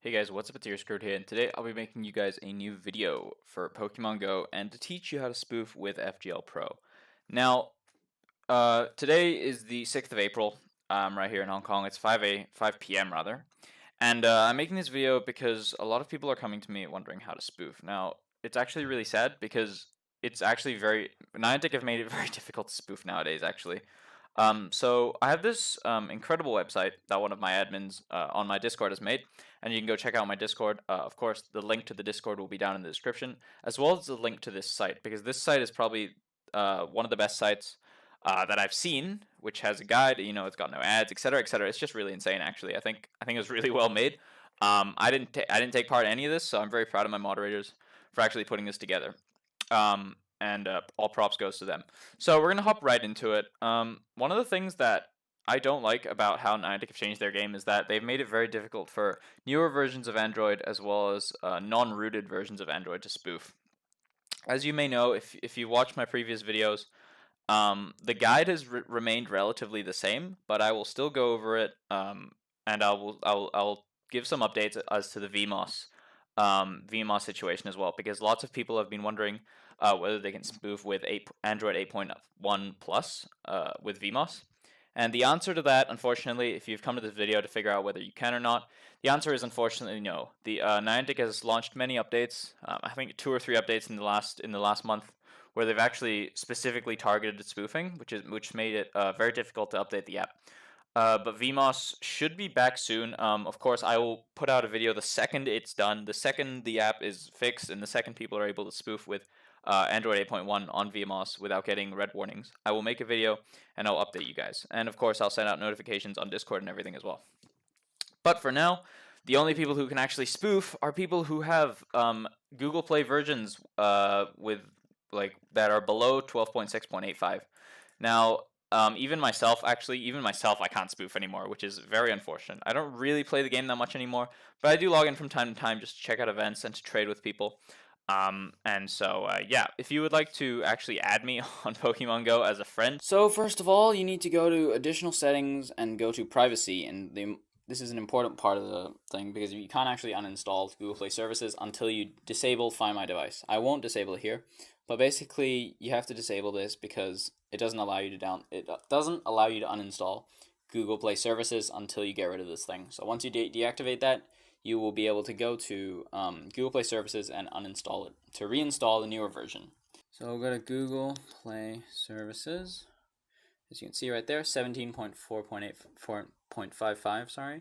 Hey guys, what's up? It's your Screwed here, and today I'll be making you guys a new video for Pokemon Go and to teach you how to spoof with FGL Pro. Now, today is the 6th of April, right here in Hong Kong. It's 5 p.m. rather, and I'm making this video because a lot of people are coming to me wondering how to spoof. Now, it's actually really sad because it's actually Niantic have made it very difficult to spoof nowadays, actually. So I have this incredible website that one of my admins on my Discord has made, and you can go check out my Discord. Of course, the link to the Discord will be down in the description, as well as the link to this site, because this site is probably one of the best sites that I've seen, which has a guide. You know, it's got no ads, etc., etc. It's just really insane, actually. I think it was really well made. I didn't take part in any of this, so I'm very proud of my moderators for actually putting this together. And all props goes to them. So we're gonna hop right into it. One of the things that I don't like about how Niantic have changed their game is that they've made it very difficult for newer versions of Android as well as non-rooted versions of Android to spoof. As you may know, if you watch my previous videos, the guide has remained relatively the same, but I will still go over it, and I'll give some updates as to the VMOS situation as well, because lots of people have been wondering whether they can spoof with Android 8.1 Plus with VMOS. And the answer to that, unfortunately, if you've come to this video to figure out whether you can or not, the answer is unfortunately no. The Niantic has launched many updates. I think 2 or 3 updates in the last month, where they've actually specifically targeted spoofing, which made it very difficult to update the app. But VMOS should be back soon. Of course, I will put out a video the second it's done, the second the app is fixed, and the second people are able to spoof with Android 8.1 on VMOS without getting red warnings. I will make a video and I'll update you guys. And of course, I'll send out notifications on Discord and everything as well. But for now, the only people who can actually spoof are people who have Google Play versions with that are below 12.6.85. Now, even myself, I can't spoof anymore, which is very unfortunate. I don't really play the game that much anymore, but I do log in from time to time just to check out events and to trade with people. And so, yeah, if you would like to actually add me on Pokemon Go as a friend. So first of all, you need to go to additional settings and go to privacy, and this is an important part of the thing because you can't actually uninstall Google Play services until you disable Find My Device. I won't disable it here, but basically you have to disable this because it doesn't allow you to uninstall Google Play services until you get rid of this thing. So once you deactivate that, you will be able to go to Google Play services and uninstall it to reinstall the newer version. So we'll go to Google Play Services. As you can see right there, 17.4.8.55, sorry.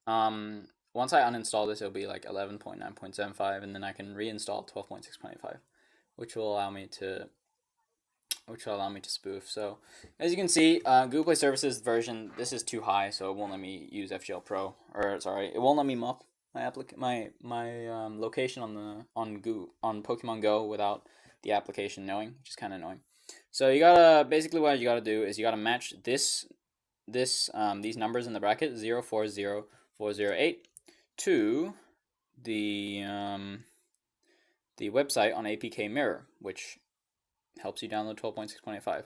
Once I uninstall this, it'll be like 11.9.75, and then I can reinstall 12.6.85, which will allow me to spoof. So as you can see, Google Play Services version, this is too high, so it won't let me use FGL Pro, it won't let me mop my location on Pokemon Go without the application knowing, which is kind of annoying. So you gotta, basically what you gotta do is you gotta match these numbers in the bracket 040408 to the website on APK Mirror, which helps you download 12.6.85.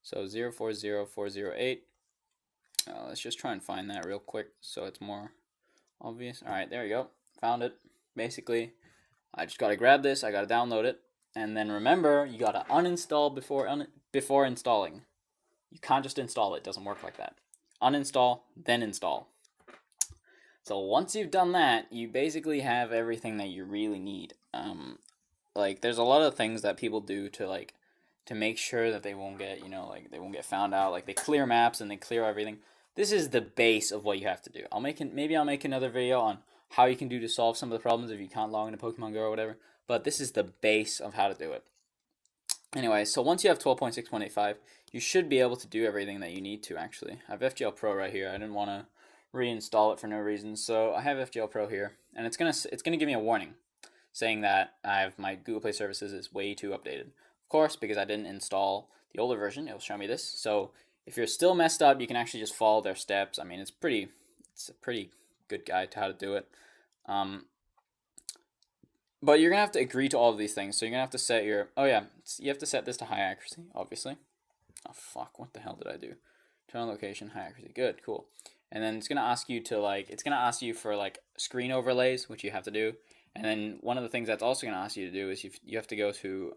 So 040408. Let's just try and find that real quick so it's more obvious. All right, there you go. Found it. Basically, I just gotta grab this. I gotta download it. And then remember, you gotta uninstall before installing. You can't just install it. It doesn't work like that. Uninstall, then install. So once you've done that, you basically have everything that you really need. There's a lot of things that people do to make sure that they won't get, they won't get found out. Like they clear maps and they clear everything. This is the base of what you have to do. Maybe I'll make another video on how you can do to solve some of the problems if you can't log into Pokemon Go or whatever. But this is the base of how to do it. Anyway, so once you have 12.6.85, you should be able to do everything that you need to, actually. I have FGL Pro right here. I didn't want to reinstall it for no reason, so I have FGL Pro here. And it's gonna give me a warning saying that my Google Play Services is way too updated. Of course, because I didn't install the older version, it'll show me this. So if you're still messed up, you can actually just follow their steps. I mean, it's a pretty good guide to how to do it. But you're going to have to agree to all of these things. So you're going to have to set you have to set this to high accuracy, obviously. Oh, fuck, what the hell did I do? Turn on location, high accuracy. Good, cool. and then it's gonna ask you to for like screen overlays, which you have to do. And then one of the things that's also gonna ask you to do is you have to go to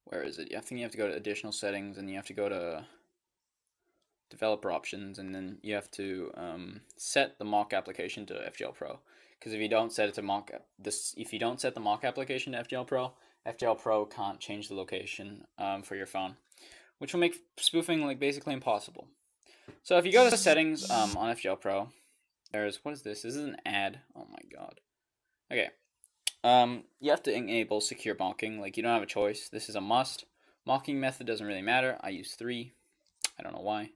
where is it? I think you have to go to additional settings, and you have to go to developer options, and then you have to set the mock application to FGL Pro. Because if you don't set it to if you don't set the mock application to FGL Pro can't change the location for your phone, which will make spoofing like basically impossible. So if you go to the settings on FGL Pro, what is this? This is an ad. Oh my god. Okay. You have to enable secure mocking. Like, you don't have a choice. This is a must. Mocking method doesn't really matter. I use 3. I don't know why.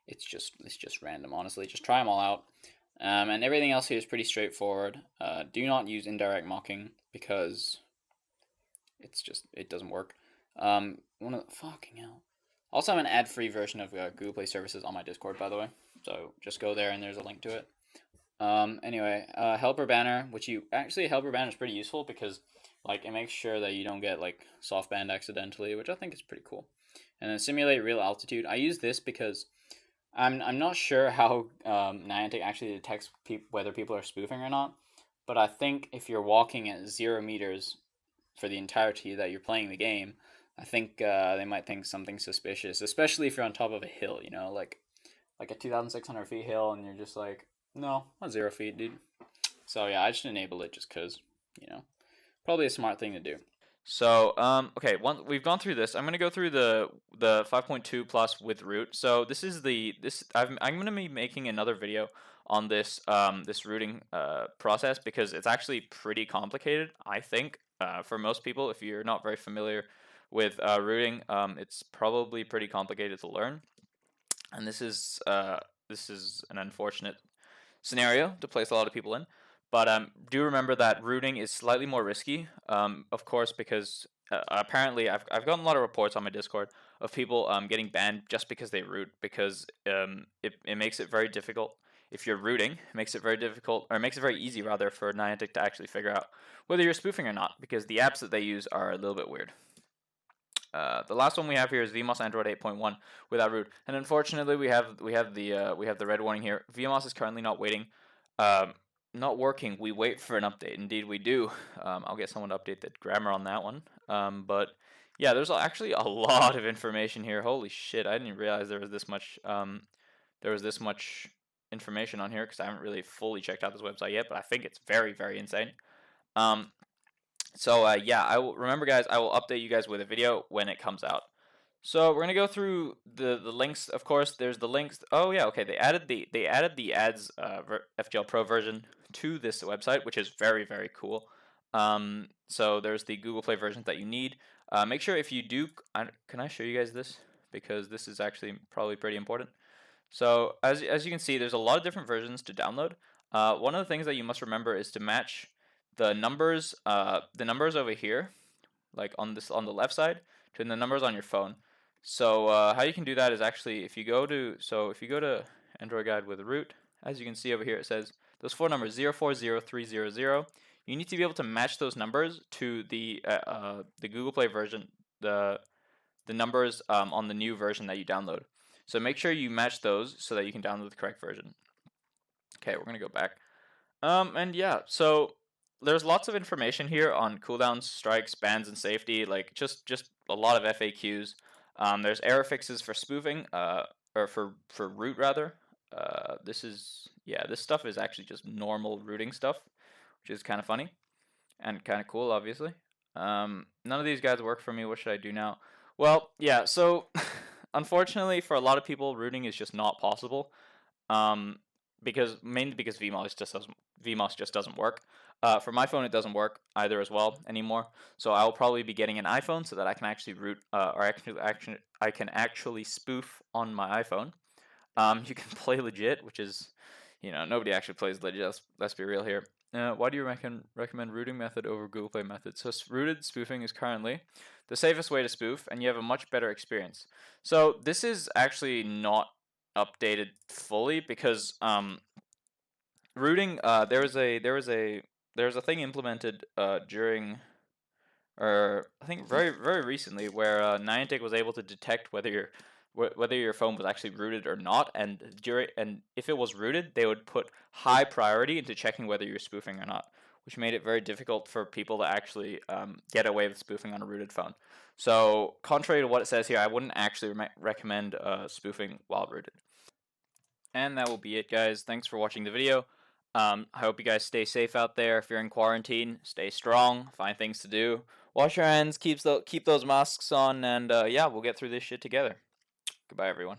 It's just random, honestly. Just try them all out. And everything else here is pretty straightforward. Do not use indirect mocking because it doesn't work. Fucking hell. Also, I have an ad-free version of Google Play Services on my Discord, by the way. So just go there and there's a link to it. Anyway, helper banner, helper banner is pretty useful because like it makes sure that you don't get like soft banned accidentally, which I think is pretty cool. And then simulate real altitude. I use this because I'm not sure how Niantic actually detects whether people are spoofing or not, but I think if you're walking at 0 meters for the entirety that you're playing the game, I think they might think something suspicious, especially if you're on top of a hill, you know, like a 2,600 feet hill, and you're just like, no, not 0 feet, dude. So yeah, I just enable it just because, you know, probably a smart thing to do. So, okay, we've gone through this. I'm gonna go through the 5.2 plus with root. So this is I'm gonna be making another video on this this rooting process because it's actually pretty complicated. I think for most people, if you're not very familiar with rooting, it's probably pretty complicated to learn. And this is an unfortunate scenario to place a lot of people in. But do remember that rooting is slightly more risky, of course, because apparently I've gotten a lot of reports on my Discord of people getting banned just because they root, because it makes it very difficult. If you're rooting, it makes it very difficult, or it makes it very easy, rather, for Niantic to actually figure out whether you're spoofing or not, because the apps that they use are a little bit weird. The last one we have here is VMOS Android 8.1 without root, and unfortunately we have the red warning here. VMOS is currently not working. We wait for an update. Indeed, we do. I'll get someone to update the grammar on that one. But yeah, there's actually a lot of information here. Holy shit! I didn't realize there was this much. Information on here because I haven't really fully checked out this website yet. But I think it's very, very insane. So yeah, remember, guys, I will update you guys with a video when it comes out. So we're gonna go through the links. Of course, there's the links. Oh yeah, okay. They added the ads FGL Pro version to this website, which is very, very cool. So there's the Google Play version that you need. Make sure if you do, can I show you guys this, because this is actually probably pretty important. So as you can see, there's a lot of different versions to download. One of the things that you must remember is to match the numbers over here, like on the left side, to the numbers on your phone. So how you can do that is actually if you go to Android Guide with root, as you can see over here, it says those 4 numbers 040300. You need to be able to match those numbers to the Google Play version, the numbers on the new version that you download. So make sure you match those so that you can download the correct version. Okay, we're gonna go back. And yeah, so there's lots of information here on cooldowns, strikes, bans, and safety. Like just a lot of FAQs. There's error fixes for spoofing, or for root rather. This stuff is actually just normal rooting stuff, which is kind of funny and kind of cool, obviously. None of these guys work for me. What should I do now? Well, yeah. So unfortunately, for a lot of people, rooting is just not possible. Mainly because VMOS just doesn't work. For my phone, it doesn't work either as well anymore. So I will probably be getting an iPhone so that I can actually root, or I can actually spoof on my iPhone. You can play legit, which is, nobody actually plays legit. Let's be real here. Why do you recommend rooting method over Google Play method? So rooted spoofing is currently the safest way to spoof, and you have a much better experience. So this is actually not updated fully because rooting there was a thing implemented during, or I think very, very recently, where Niantic was able to detect whether whether your phone was actually rooted or not, and if it was rooted, they would put high priority into checking whether you're spoofing or not, which made it very difficult for people to actually get away with spoofing on a rooted phone. So contrary to what it says here, I wouldn't actually recommend spoofing while rooted. And that will be it, guys. Thanks for watching the video. I hope you guys stay safe out there. If you're in quarantine, stay strong, find things to do, wash your hands, keep those masks on, and yeah, we'll get through this shit together. Goodbye, everyone.